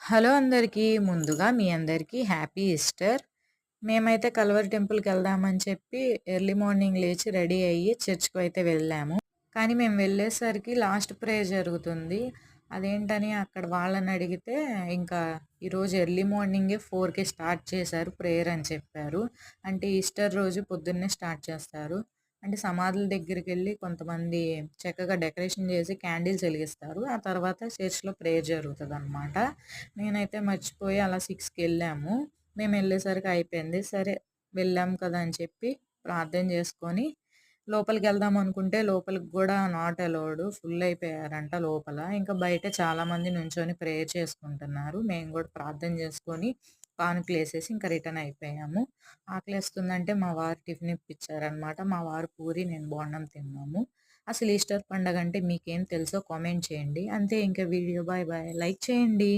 Hello అందరికీ. ముందుగా మీ అందరికీ హ్యాపీ ఈస్టర్. మేమైతే కల్వరి టెంపుల్‌కెళ్దామని చెప్పి ఎర్లీ మార్నింగ్ లేచి రెడీ అయ్యి చర్చ్‌కైతే వెళ్ళాము. కానీ మేము వెళ్ళేసరికి లాస్ట్ ప్రేయర్ జరుగుతుంది. అదేంటని అక్కడ వాళ్ళనడిగితే, ఇంకా ఈరోజు ఎర్లీ మార్నింగే 4కే స్టార్ట్ చేశారు ప్రేయర్ అని చెప్పారు. అంటే ఈస్టర్ రోజు పొద్దున్నే స్టార్ట్ చేస్తారు. అంటే సమాధుల దగ్గరికెళ్ళి కొంతమంది చక్కగా డెకరేషన్ చేసి క్యాండిల్స్ ఎలిగిస్తారు. ఆ తర్వాత చర్చ్‌లో ప్రేయర్ జరుగుతదనమాట. నేనైతే మర్చిపోయి అలా 6కెళ్ళాము. మేమెళ్ళేసరికి అయిపోయింది. సరే వెళ్ళాం కదా అని చెప్పి ప్రార్థన చేసుకొని లోపలికెళ్దాం అనుకుంటే లోపలికి గూడా నాట్ అలౌడ్. ఫుల్ అయిపోయారంట లోపల. ఇంకా బయట చాలామంది నుంచొని ప్రేయర్ చేసుకుంటున్నారు. మేము గూడా ప్రార్థన చేసుకొని కానుకలేసేసి ఇంకా రిటర్న్ అయిపోయాము. ఆకలేస్తుందంటే మా వారు టిఫిన్ ఇప్పిచ్చారనమాట. మా వారు పూరి, నేను బోండం తిన్నాము. అసలు ఈస్టర్ పండగంటే మీకేం తెలుసో కామెంట్ చేయండి. అంతే, ఇంక వీడియో బాయ్ బాయ్. లైక్ చేయండి.